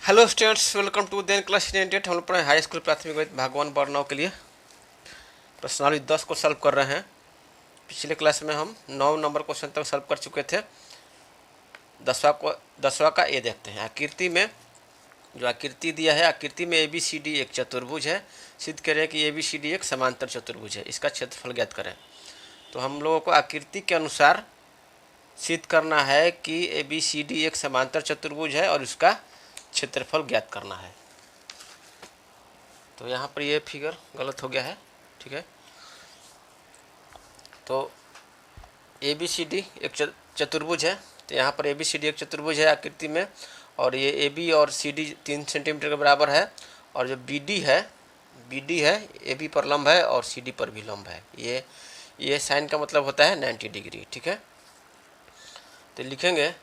Hello students, welcome to then class 98। हम लोग पढ़े हाई स्कूल प्राथमिक गणित भागवान वर्णों के लिए प्रश्नावली 10 को सॉल्व कर रहे हैं। पिछले क्लास में हम 9 नंबर क्वेश्चन तक सॉल्व कर चुके थे। 10वां का ए देखते हैं। आकृति में जो आकृति दिया है, आकृति में ABCD एक चतुर्भुज है। सिद्ध करें कि ABCD एक समांतर चतुर्भुज है। इसका क्षेत्रफल ज्ञात करें। तो हम लोगों को आकृति के अनुसार सिद्ध करना है कि ABCD एक समांतर चतुर्भुज है और उसका क्षेत्रफल ज्ञात करना है। तो यहाँ पर ये फिगर गलत हो गया है, ठीक है। तो ABCD एक चतुर्भुज है। तो यहाँ पर ABCD एक चतुर्भुज है आकृति में, और ये AB और CD 3 सेंटीमीटर के बराबर है। और जो BD है AB पर लंब है और CD पर भी लंब है। ये साइन का मतलब होता है 90 डिग्री, ठीक है। तो लिखेंगे,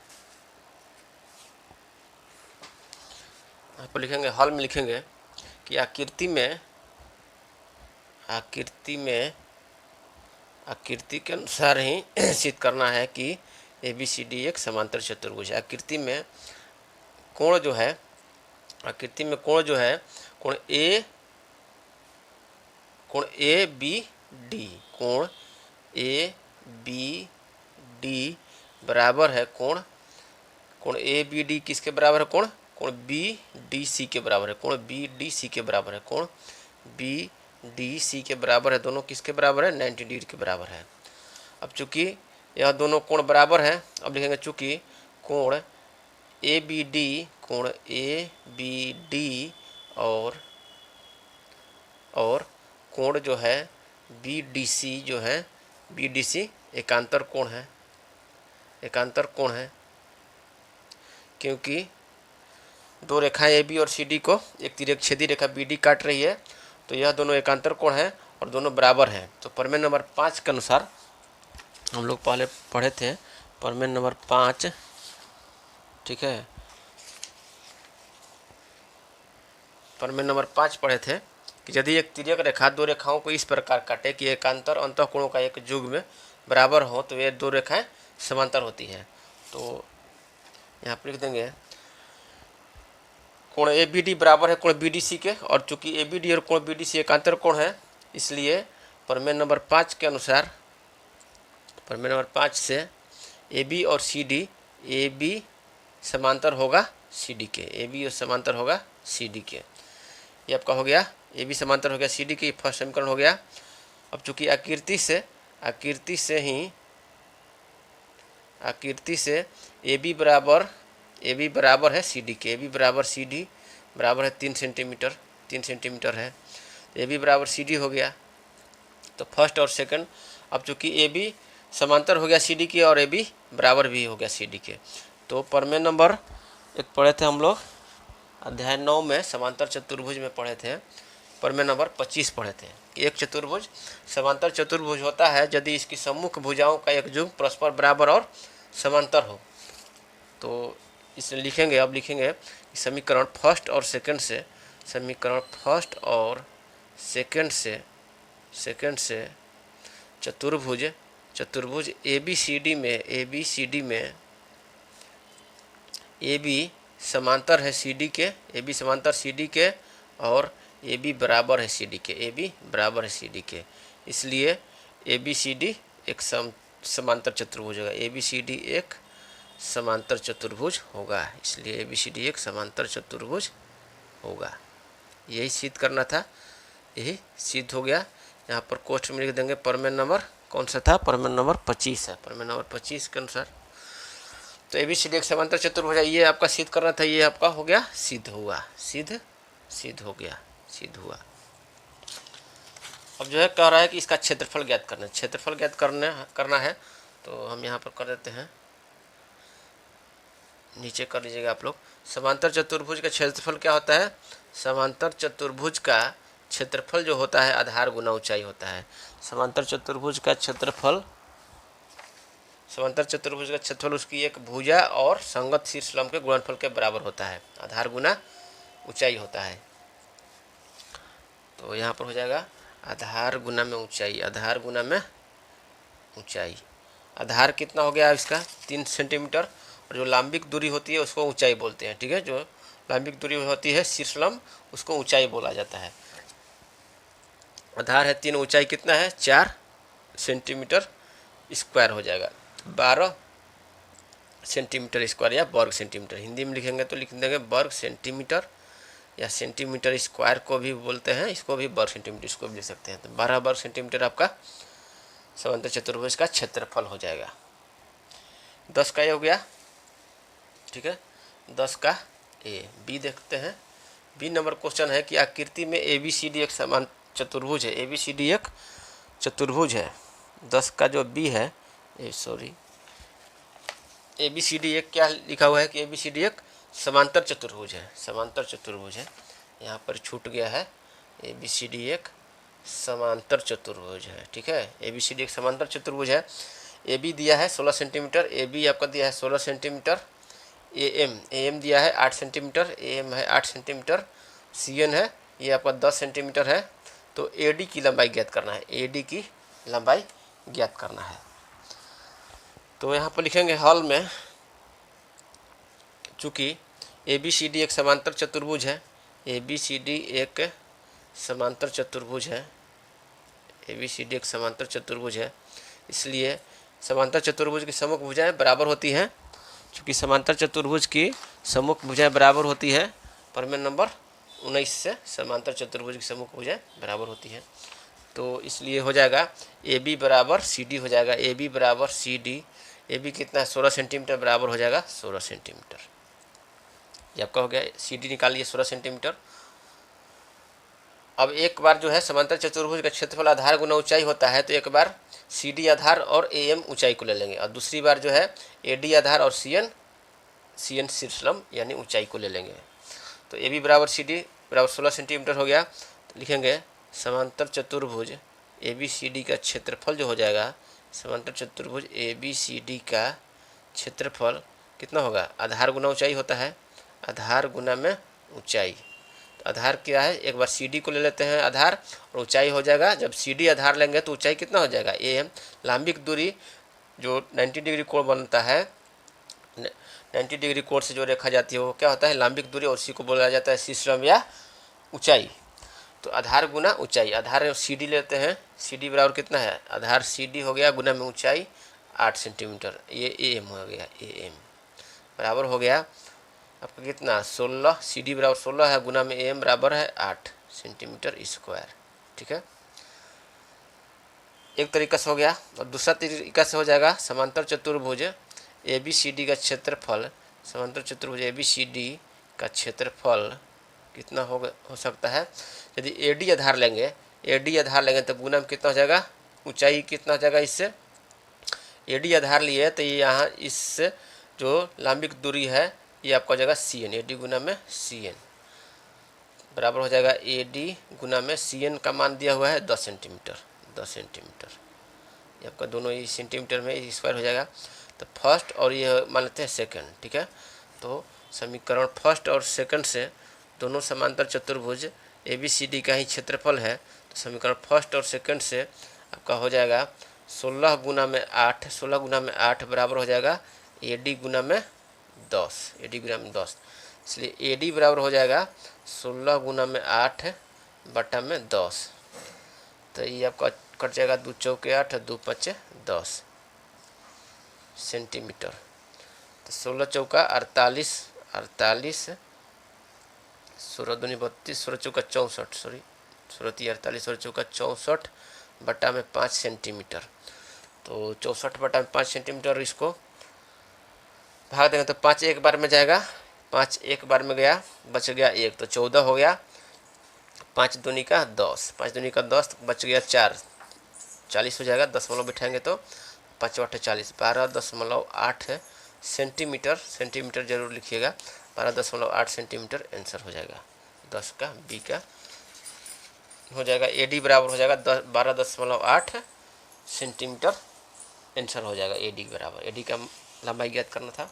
यहाँ पर लिखेंगे, हॉल में लिखेंगे कि आकृति के अनुसार ही सिद्ध करना है कि ABCD एक समांतर चतुर्भुज है। आकृति में कोण जो है, कोण ABD बराबर है कोण ABD किसके बराबर है? कोण BDC के बराबर है। कोण BDC के बराबर है। कोण BDC के बराबर है। दोनों किसके बराबर है? 90 डिग्री के बराबर है। अब चूंकि यह दोनों कोण बराबर है, अब लिखेंगे चूंकि कोण ABD और कोण जो है BDC एकांतर कोण है, क्योंकि दो रेखाएं AB और CD को एक तिर्यकछेदी रेखा BD काट रही है। तो यह दोनों एकांतर कोण है और दोनों बराबर हैं। तो प्रमेय नंबर 5 के अनुसार हम लोग पहले पढ़े थे, प्रमेय नंबर 5, ठीक है। प्रमेय नंबर 5 पढ़े थे कि यदि एक तिर्यक रेखा दो रेखाओं को इस प्रकार काटे कि एकांतर अंतःकोणों का एक युग्म बराबर हो, तो ये दो रेखाएं समांतर होती हैं। तो यहाँ पर लिख देंगे कोण ABD बराबर है कोण BDC के, और चूंकि ABD और कोण BDC एकांतर कोण है, इसलिए प्रमेय नंबर 5 के अनुसार, प्रमेय नंबर 5 से AB और CD, AB समांतर होगा CD के, AB और समांतर होगा CD के। ये आपका हो गया, AB समांतर हो गया CD के, फर्स्ट समीकरण हो गया। अब चूंकि आकृति से AB बराबर है CD के, AB बराबर CD बराबर है 3 सेंटीमीटर है। AB बराबर CD हो गया। तो फर्स्ट और सेकंड, अब चूंकि AB समांतर हो गया CD के और AB बराबर भी हो गया CD के, तो प्रमेय नंबर एक पढ़े थे हम लोग अध्याय 9 में, समांतर चतुर्भुज में पढ़े थे। प्रमेय नंबर 25 पढ़े थे कि एक चतुर्भुज समांतर चतुर्भुज होता है यदि इसकी सम्मुख भुजाओं का एक युग्म परस्पर बराबर और समांतर हो। तो इसमें लिखेंगे, अब लिखेंगे समीकरण फर्स्ट और सेकंड से चतुर्भुज ABCD में AB समांतर है CD के, AB समांतर CD के, और AB बराबर है CD के, इसलिए ABCD एक समांतर चतुर्भुज होगा। ABCD एक समांतर चतुर्भुज होगा, इसलिए ABCD एक समांतर चतुर्भुज होगा। यही सिद्ध करना था, यही सिद्ध हो गया। यहाँ पर कोष्ठ में लिख देंगे प्रमेय नंबर कौन सा था? प्रमेय नंबर 25 है। प्रमेय नंबर 25 के अनुसार तो ABCD एक समांतर चतुर्भुज है, ये आपका सिद्ध करना था, ये आपका हो गया, सिद्ध हुआ। अब जो है कह रहा है कि इसका क्षेत्रफल ज्ञात करना है। तो हम यहाँ पर कर देते हैं, नीचे कर लीजिएगा आप लोग। समांतर चतुर्भुज का क्षेत्रफल क्या होता है? समांतर चतुर्भुज का क्षेत्रफल जो होता है आधार गुना ऊंचाई होता है। समांतर चतुर्भुज का क्षेत्रफल उसकी एक भुजा और संगत शीर्ष लंब के गुणनफल के बराबर होता है। आधार गुना ऊंचाई होता है। तो यहाँ पर हो जाएगा आधार गुना में ऊंचाई। आधार कितना हो गया इसका? 3 सेंटीमीटर, और जो लंबिक दूरी होती है उसको ऊंचाई बोलते हैं, ठीक है। जो लंबिक दूरी होती है शीर्षलंब, उसको ऊंचाई बोला जाता है। आधार है 3, ऊंचाई कितना है 4 सेंटीमीटर स्क्वायर हो जाएगा, 12 सेंटीमीटर स्क्वायर या वर्ग सेंटीमीटर। हिंदी में लिखेंगे तो लिख देंगे वर्ग सेंटीमीटर या सेंटीमीटर स्क्वायर को भी बोलते हैं, इसको भी वर्ग सेंटीमीटर इसको भी ले सकते हैं। तो 12 वर्ग सेंटीमीटर आपका समांतर चतुर्भुज का क्षेत्रफल हो जाएगा। 10 का ये हो गया, ठीक है। 10 का ए। बी देखते हैं। बी नंबर क्वेश्चन है कि आकृति में ए बी सी डी एक समान चतुर्भुज है। ए बी सी डी एक चतुर्भुज है। 10 का जो बी है, ए बी सी डी एक क्या लिखा हुआ है कि ए बी सी डी एक समांतर चतुर्भुज है। समांतर चतुर्भुज है, यहाँ पर छूट गया है। ए बी सी डी एक समांतर चतुर्भुज है, ठीक है। ए बी सी डी एक समांतर चतुर्भुज है। ए बी दिया है 16 सेंटीमीटर, ए बी आपका दिया है 16 सेंटीमीटर। ए एम दिया है 8 सेंटीमीटर, ए एम है 8 सेंटीमीटर। सी एन है ये आपका 10 सेंटीमीटर है। तो ए डी की लंबाई ज्ञात करना है, ए डी की लंबाई ज्ञात करना है। तो यहाँ पर लिखेंगे हल में, चूँकि ए बी सी डी एक समांतर चतुर्भुज है, ए बी सी डी एक समांतर चतुर्भुज है, ए बी सी डी एक समांतर चतुर्भुज है, इसलिए समांतर चतुर्भुज की सम्मुख भुजाएं बराबर होती हैं। चूँकि समांतर चतुर्भुज की सम्मुख भुजाएं बराबर होती है, प्रमेय नंबर 19 से समांतर चतुर्भुज की सम्मुख भुजाएं बराबर होती हैं। तो इसलिए हो जाएगा ए बी बराबर सी डी हो जाएगा। ए बी बराबर सी डी, ए बी कितना है 16 सेंटीमीटर, बराबर हो जाएगा 16 सेंटीमीटर। ये आपका हो गया। सी डी निकालिए 16 सेंटीमीटर। अब एक बार जो है समांतर चतुर्भुज का क्षेत्रफल आधार गुना ऊंचाई होता है, तो एक बार सी डी आधार और ए एम ऊंचाई को ले लेंगे, और दूसरी बार जो है ए डी आधार और सी एन शीर्षलंब यानी ऊंचाई को ले लेंगे। तो ए बी बराबर सी डी बराबर 16 सेंटीमीटर हो गया। तो लिखेंगे समांतर चतुर्भुज ए बी सी डी का क्षेत्रफल जो हो जाएगा, समांतर चतुर्भुज ए बी सी डी का क्षेत्रफल कितना होगा, आधार गुना ऊंचाई होता है, आधार गुना में ऊंचाई। तो आधार क्या है, एक बार सी डी को ले लेते हैं आधार, और ऊंचाई हो जाएगा, जब सी डी आधार लेंगे तो ऊंचाई कितना हो जाएगा ए एम। लंबिक दूरी जो 90 डिग्री कोण बनता है, 90 डिग्री कोण से जो रेखा जाती है वो क्या होता है लंबिक दूरी, और उसी को बोला जाता है शीर्षलंब या ऊंचाई। तो आधार गुना ऊंचाई, आधार सी डी लेते हैं, सी डी बराबर कितना है, आधार सी डी हो गया गुना में ऊंचाई 8 सेंटीमीटर, ये ए एम हो गया, ए एम बराबर हो गया आपका कितना 16। सी डी बराबर 16 है, गुना में ए एम बराबर है 8 सेंटीमीटर स्क्वायर, ठीक है। एक तरीका से हो गया। और दूसरा तरीका से हो जाएगा समांतर चतुर्भुज ए बी सी डी का क्षेत्रफल, समांतर चतुर्भुज ए बी सी डी का क्षेत्रफल कितना हो सकता है, यदि ए डी आधार लेंगे, ए डी आधार लेंगे तो गुना में कितना हो जाएगा, ऊंचाई कितना हो जाएगा, इससे ए डी आधार लिए तो ये यहाँ इससे जो लंबिक दूरी है ये आपका हो जाएगा सी एन, ए डी गुना में सी एन बराबर हो जाएगा ए डी गुना में सी एन का मान दिया हुआ है 10 सेंटीमीटर, 10 सेंटीमीटर। ये आपका दोनों ही सेंटीमीटर में स्क्वायर हो जाएगा। तो फर्स्ट और ये मान लेते हैं सेकंड, ठीक है। तो समीकरण फर्स्ट और सेकंड से दोनों समांतर चतुर्भुज ए बी सी डी का ही क्षेत्रफल है। तो समीकरण फर्स्ट और सेकंड से आपका हो जाएगा 16 गुना में 8, 16 गुना में 8 बराबर हो जाएगा ए डी गुना में 10, ए डी गुना में 10। इसलिए ए डी बराबर हो जाएगा 16 गुना में 8 बटा में 10। तो ये आपका कट जाएगा 2 चौके 8, 2 पचे 10 सेंटीमीटर। तो 16 चौका 48, 48 16 दूनी 32, 16 चौका 64, सॉरी 16 × 48, 16 चौका 64 बटा में 5 सेंटीमीटर। तो 64 बटा में 5 सेंटीमीटर, इसको भाग देंगे तो 5 एक बार में जाएगा, 5 एक बार में गया, बच गया 1, तो 14 हो गया। 5 दूनी का 10, 5 दूनी का 10, बच गया 4, 40 हो जाएगा। दशमलव बिठाएंगे तो 5 8 40, 12.8 सेंटीमीटर, सेंटीमीटर जरूर लिखिएगा, 12.8 सेंटीमीटर आंसर हो जाएगा। 10 का बी का हो जाएगा। ए डी बराबर हो जाएगा 12.8 सेंटीमीटर आंसर हो जाएगा। ए डी बराबर, ए डी का लंबाई ज्ञात करना था।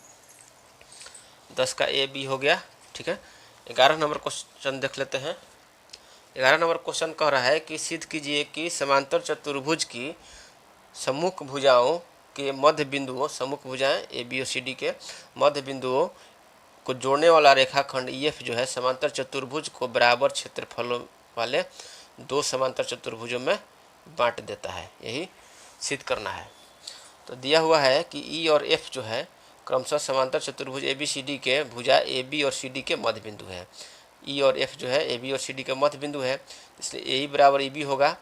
10 का ए बी हो गया, ठीक है। 11 नंबर क्वेश्चन देख लेते हैं। 11 नंबर क्वेश्चन कह रहा है कि सिद्ध कीजिए कि समांतर चतुर्भुज की सम्मुख भुजाओं के मध्य बिंदुओं, सम्मुख भुजाएं ए बी और सी डी के मध्य बिंदुओं को जोड़ने वाला रेखाखंड EF जो है समांतर चतुर्भुज को बराबर क्षेत्रफलों वाले दो समांतर चतुर्भुजों में बांट देता है। यही सिद्ध करना है। तो दिया हुआ है कि E और F जो है क्रमशः समांतर चतुर्भुज ABCD के भुजा AB और CD के मध्य बिंदु है। E और F जो है AB और CD के मध्य बिंदु है, इसलिए AE बराबर EB होगा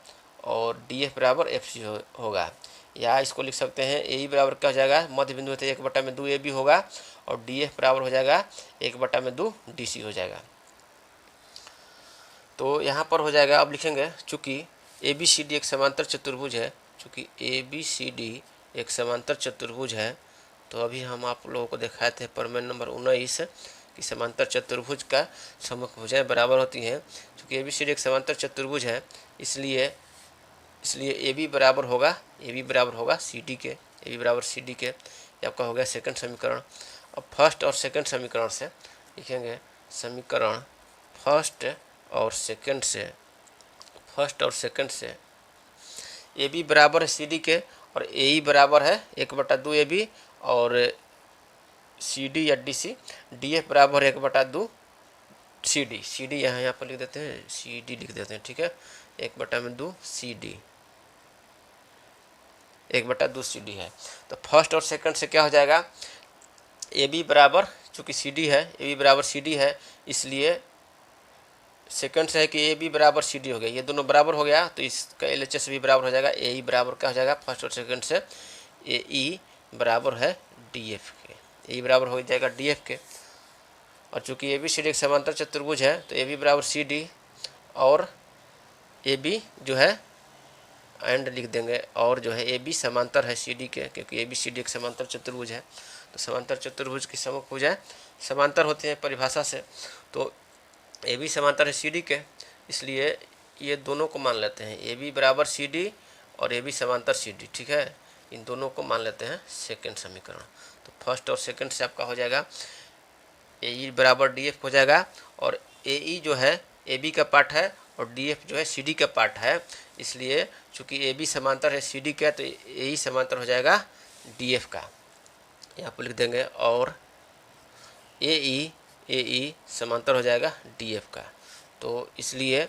और DF बराबर FC होगा। या इसको लिख सकते हैं AE बराबर क्या हो जाएगा, मध्य बिंदु है तो 1/2 AB होगा और DF बराबर हो जाएगा 1/2 DC हो जाएगा। तो यहाँ पर हो जाएगा, अब लिखेंगे चूँकि ABCD एक समांतर चतुर्भुज है, चूँकि ABCD एक समांतर चतुर्भुज है, तो अभी हम आप लोगों को दिखाए थे प्रमेय नंबर 19 कि समांतर चतुर्भुज का सम्मुख भुजाएं बराबर होती हैं। चूँकि ABCD एक समांतर चतुर्भुज है, इसलिए AB बराबर होगा CD के, AB बराबर CD के। ये आपका हो गया सेकंड समीकरण। अब फर्स्ट और सेकंड समीकरण से लिखेंगे, समीकरण फर्स्ट और सेकंड से AB बराबर है CD के और AE बराबर है 1/2 AB और CD या DC DF बराबर है 1/2 CD यहाँ पर लिख देते हैं, CD लिख देते हैं, ठीक है, 1/2 CD, 1/2 CD है। तो फर्स्ट और सेकंड से क्या हो जाएगा, AB बराबर, चूँकि CD है, AB बराबर CD है, इसलिए सेकंड से है कि AB बराबर CD हो गया, ये दोनों बराबर हो गया तो इसका LHS भी बराबर हो जाएगा। AE बराबर क्या हो जाएगा, फर्स्ट और सेकंड से AE बराबर है DF के, AE बराबर हो जाएगा DF के। और चूँकि ABCD एक समांतर चतुर्भुज है तो AB बराबर CD और AB जो है एंड लिख देंगे, और जो है AB समांतर है CD के, क्योंकि ABCD एक समांतर चतुर्भुज है। तो समांतर चतुर्भुज की सम्मुख भुजाएं समांतर होती हैं परिभाषा से, तो AB समांतर है CD के, इसलिए ये दोनों को मान लेते हैं, AB बराबर CD और AB समांतर CD, ठीक है, इन दोनों को मान लेते हैं सेकंड समीकरण। तो फर्स्ट और सेकंड से आपका हो जाएगा AE बराबर DF हो जाएगा, और AE जो है AB का पार्ट है और DF जो है CD का पार्ट है, इसलिए चूँकि AB समांतर है CD का तो AE समांतर हो जाएगा DF का, यहाँ पर लिख देंगे, और AE समांतर हो जाएगा DF का। तो इसलिए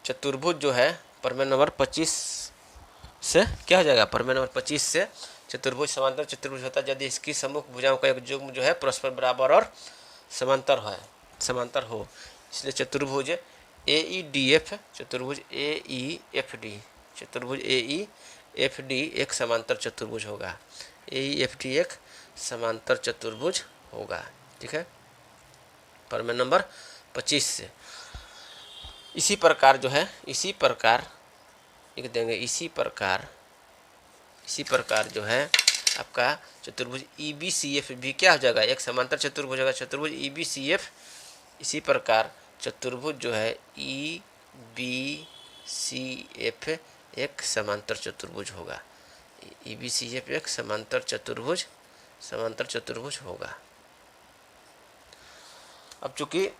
चतुर्भुज जो है प्रमेय नंबर 25 से क्या हो जाएगा, प्रमेय नंबर 25 से चतुर्भुज समांतर चतुर्भुज होता है यदि इसकी सम्मुख भुजाओं का एक युग्म जो है परस्पर बराबर और समांतर हो। इसलिए चतुर्भुज AEDF, चतुर्भुज AEFD एक समांतर चतुर्भुज होगा, AEFD एक समांतर चतुर्भुज होगा, ठीक है, प्रमेय नंबर 25 से। इसी प्रकार जो है, इसी प्रकार लिख देंगे, इसी प्रकार जो है आपका चतुर्भुज EBCF भी क्या हो जाएगा, एक समांतर चतुर्भुज होगा, चतुर्भुज EBCF। इसी प्रकार चतुर्भुज जो है EBCF एक समांतर चतुर्भुज होगा, EBCF एक समांतर चतुर्भुज होगा। अब चूंकि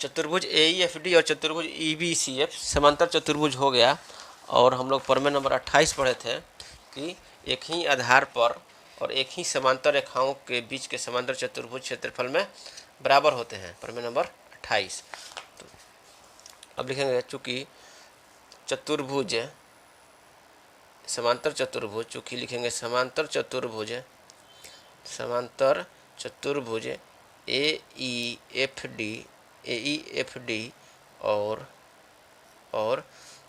चतुर्भुज AEFD और चतुर्भुज EBCF समांतर चतुर्भुज हो गया, और हम लोग प्रमेय नंबर 28 पढ़े थे कि एक ही आधार पर और एक ही समांतर रेखाओं के बीच के समांतर चतुर्भुज क्षेत्रफल में बराबर होते हैं, प्रमेय नंबर 28। तो अब लिखेंगे, चूँकि चतुर्भुज समांतर चतुर्भुज, चूँकि लिखेंगे समांतर चतुर्भुज AEFD और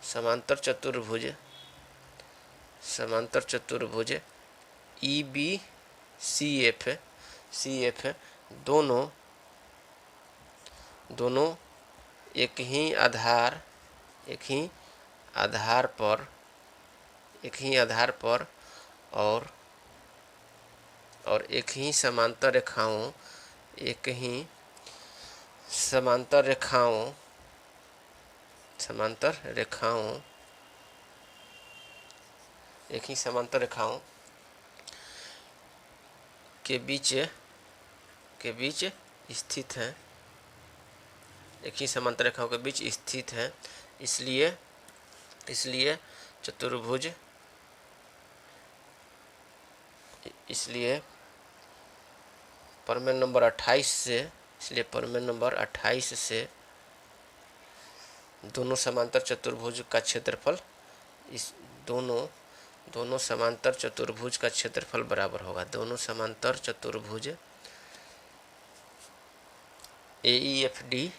समांतर चतुर्भुज EBCF दोनों एक ही आधार पर और एक ही समांतर रेखाओं एक ही समांतर रेखाओं के बीच स्थित हैं, एक ही समांतर रेखाओं के बीच स्थित हैं। इसलिए चतुर्भुज प्रमेय नंबर 28 से, इसलिए प्रमेय नंबर 28 से दोनों समांतर चतुर्भुज का क्षेत्रफल, इस दोनों समांतर चतुर्भुज का क्षेत्रफल बराबर होगा। दोनों समांतर चतुर्भुज AEFD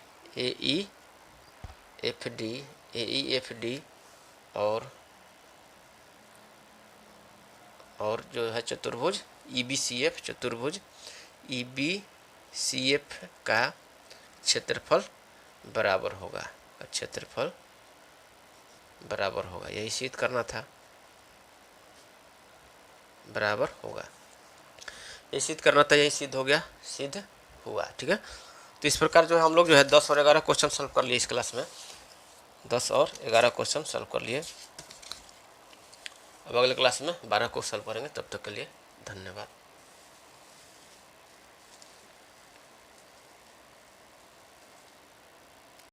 और जो है चतुर्भुज EBCF, चतुर्भुज EBCF का क्षेत्रफल बराबर होगा, क्षेत्रफल बराबर होगा। यही सिद्ध करना था, बराबर होगा, यही सिद्ध करना था, यही सिद्ध हो गया, सिद्ध हुआ। ठीक है, तो इस प्रकार जो है हम लोग जो है 10 और 11 क्वेश्चन सॉल्व कर लिए इस क्लास में, 10 और 11 क्वेश्चन सॉल्व कर लिए। अब अगले क्लास में 12 को सॉल्व करेंगे। तब तक के लिए धन्यवाद।